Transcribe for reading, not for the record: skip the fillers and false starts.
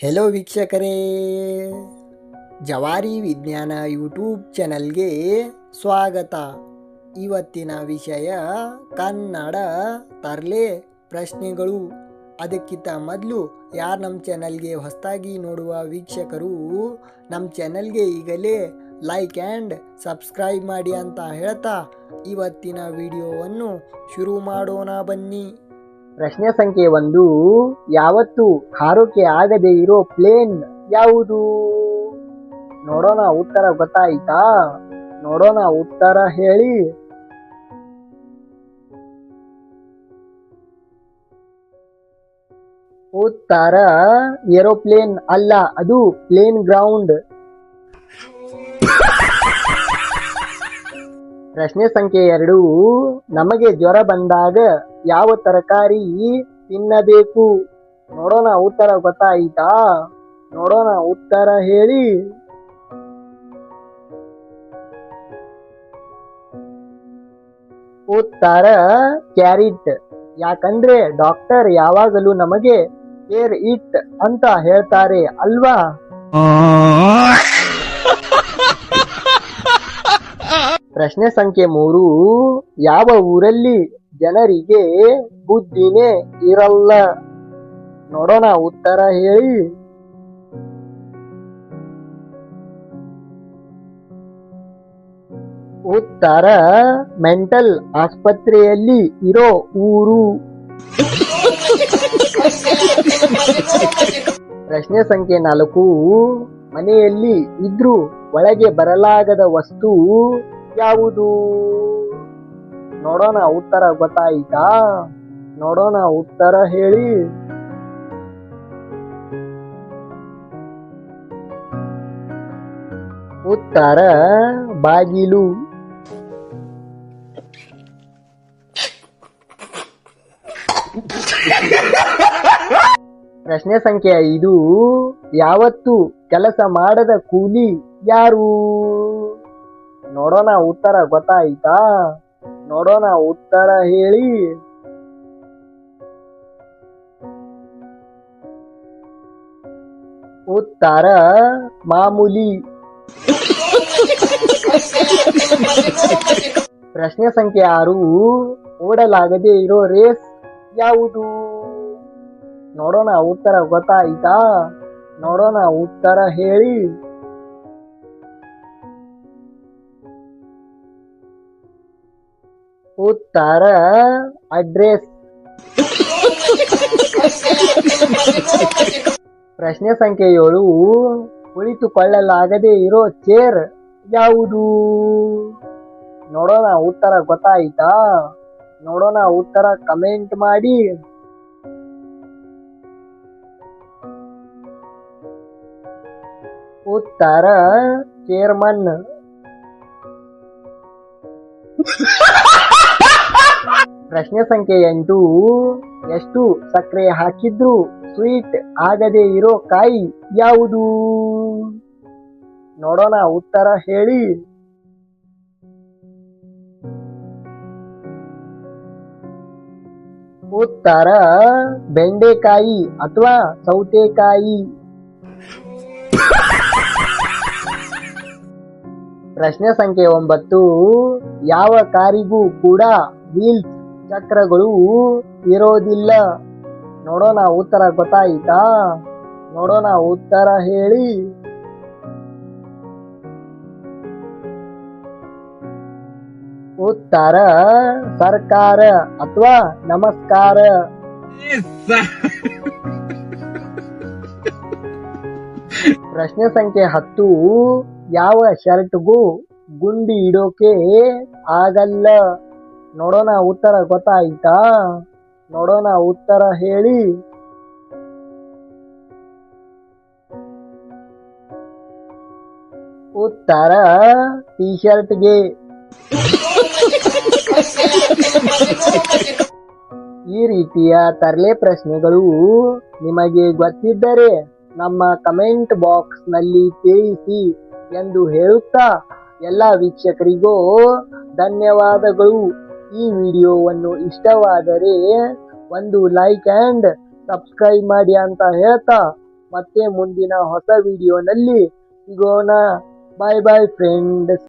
Hello ವೀಕ್ಷಕರೇ, ಜವಾರಿ ವಿಜ್ಞಾನ ಯೂಟ್ಯೂಬ್ ಚಾನಲ್ಗೆ ಸ್ವಾಗತ. ಇವತ್ತಿನ ವಿಷಯ ಕನ್ನಡ ತರಲೆ ಪ್ರಶ್ನೆಗಳು. ಅದಕ್ಕಿಂತ ಮೊದಲು ಯಾರು ನಮ್ಮ ಚಾನಲ್ಗೆ ಹೊಸದಾಗಿ ನೋಡುವ ವೀಕ್ಷಕರು ನಮ್ಮ ಚಾನಲ್ಗೆ ಈಗಲೇ ಲೈಕ್ ಆ್ಯಂಡ್ ಸಬ್ಸ್ಕ್ರೈಬ್ ಮಾಡಿ ಅಂತ ಹೇಳ್ತಾ ಇವತ್ತಿನ ವಿಡಿಯೋವನ್ನು ಶುರು ಮಾಡೋಣ ಬನ್ನಿ. ಪ್ರಶ್ನೆ ಸಂಖ್ಯೆ 1, ಯಾವತ್ತು ಹಾರೋಕೆ ಆಗದೆ ಇರೋ ಪ್ಲೇನ್ ಯಾವುದು? ನೋಡೋಣ ಉತ್ತರ ಗೊತ್ತಾಯ್ತಾ? ನೋಡೋಣ ಉತ್ತರ ಹೇಳಿ. ಉತ್ತರ ಏರೋಪ್ಲೇನ್ ಅಲ್ಲ, ಅದು ಪ್ಲೇನ್ ಗ್ರೌಂಡ್. ಪ್ರಶ್ನೆ ಸಂಖ್ಯೆ 2, ನಮಗೆ ಜ್ವರ ಬಂದಾಗ ಯಾವ ತರಕಾರಿ ತಿನ್ನಬೇಕು? ನೋಡೋಣ ಉತ್ತರ ಗೊತ್ತಾಯ್ತಾ? ನೋಡೋಣ ಉತ್ತರ ಹೇಳಿ. ಉತ್ತರ ಕ್ಯಾರೆಟ್. ಯಾಕಂದ್ರೆ ಡಾಕ್ಟರ್ ಯಾವಾಗಲೂ ನಮಗೆ ಕೇರ್ ಇಟ್ ಅಂತ ಹೇಳ್ತಾರೆ ಅಲ್ವಾ? ಪ್ರಶ್ನೆ ಸಂಖ್ಯೆ 3, ಯಾವ ಊರಲ್ಲಿ ಜನರಿಗೆ ಬುದ್ಧಿನೇ ಇರಲ್ಲ? ನೋಡೋಣ ಉತ್ತರ ಹೇಳಿ. ಉತ್ತರ ಮೆಂಟಲ್ ಆಸ್ಪತ್ರೆಯಲ್ಲಿ ಇರೋ ಊರು. ಪ್ರಶ್ನೆ ಸಂಖ್ಯೆ 4, ಮನೆಯಲ್ಲಿ ಇದ್ರೂ ಒಳಗೆ ಬರಲಾಗದ ವಸ್ತು ಯಾವುದು? ನೋಡೋಣ ಉತ್ತರ ಗೊತ್ತಾಯ್ತಾ? ನೋಡೋಣ ಉತ್ತರ ಹೇಳಿ. ಉತ್ತರ ಬಾಗಿಲು. ಪ್ರಶ್ನೆ ಸಂಖ್ಯೆ 5, ಯಾವತ್ತು ಕೆಲಸ ಮಾಡದ ಕೂಲಿ ಯಾರು? ನೋಡೋಣ ಉತ್ತರ ಗೊತ್ತಾಯ್ತಾ? ನೋಡೋಣ ಉತ್ತರ ಹೇಳಿ. ಉತ್ತರ ಮಾಮೂಲಿ. ಪ್ರಶ್ನೆ ಸಂಖ್ಯೆ 6, ಓಡಲಾಗದೆ ಇರೋ ರೇಸ್ ಯಾವುದು? ನೋಡೋಣ ಉತ್ತರ ಗೊತ್ತಾಯ್ತಾ? ನೋಡೋಣ ಉತ್ತರ ಹೇಳಿ. ಉತ್ತರ ಅಡ್ರೆಸ್. ಪ್ರಶ್ನೆ ಸಂಖ್ಯೆ 7, ಕುಳಿತುಕೊಳ್ಳಲಾಗದೆ ಇರೋ ಚೇರ್ ಯಾವುದು? ನೋಡೋಣ ಉತ್ತರ ಗೊತ್ತಾಯ್ತಾ? ನೋಡೋಣ ಉತ್ತರ ಕಮೆಂಟ್ ಮಾಡಿ. ಉತ್ತರ ಚೇರ್ಮನ್. ಪ್ರಶ್ನೆ ಸಂಖ್ಯೆ 8, ಎಷ್ಟು ಸಕ್ಕರೆ ಹಾಕಿದ್ರೂ ಸ್ವೀಟ್ ಆಗದೆ ಇರೋ ಕಾಯಿ ಯಾವುದು? ನೋಡೋಣ ಉತ್ತರ ಹೇಳಿ. ಉತ್ತರ ಬೆಂಡೆಕಾಯಿ ಅಥವಾ ಸೌತೆಕಾಯಿ. ಪ್ರಶ್ನೆ ಸಂಖ್ಯೆ 9, ಯಾವ ಕಾರಿಗೂ ಕೂಡ ವೀಲ್ಸ್ ಚಕ್ರಗಳು ಇರೋದಿಲ್ಲ? ನೋಡೋಣ ಉತ್ತರ ಗೊತ್ತಾಯ್ತಾ? ನೋಡೋಣ ಉತ್ತರ ಹೇಳಿ. ಉತ್ತರ ಸರ್ಕಾರ ಅಥವಾ ನಮಸ್ಕಾರ. ಪ್ರಶ್ನೆ ಸಂಖ್ಯೆ 10, ಯಾವ ಶರ್ಟ್ಗೂ ಗುಂಡಿ ಇಡೋಕೆ ಆಗಲ್ಲ? ನೋಡೋಣ ಉತ್ತರ ಗೊತ್ತಾಯ್ತಾ? ನೋಡೋಣ ಉತ್ತರ ಹೇಳಿ. ಉತ್ತರ ಟೀ ಶರ್ಟ್ಗೆ. ಈ ರೀತಿಯ ತರಲೆ ಪ್ರಶ್ನೆಗಳು ನಿಮಗೆ ಗೊತ್ತಿದ್ದರೆ ನಮ್ಮ ಕಮೆಂಟ್ ಬಾಕ್ಸ್ ನಲ್ಲಿ ತಿಳಿಸಿ ಎಂದು ಹೇಳುತ್ತಾ ಎಲ್ಲ ವೀಕ್ಷಕರಿಗೂ ಧನ್ಯವಾದಗಳು. ಈ ವಿಡಿಯೋವನ್ನು ಇಷ್ಟವಾದರೆ ಒಂದು ಲೈಕ್ ಆ್ಯಂಡ್ ಸಬ್ಸ್ಕ್ರೈಬ್ ಮಾಡಿ ಅಂತ ಹೇಳ್ತಾ ಮತ್ತೆ ಮುಂದಿನ ಹೊಸ ವಿಡಿಯೋನಲ್ಲಿ ಸಿಗೋಣ. ಬಾಯ್ ಬಾಯ್ ಫ್ರೆಂಡ್ಸ್.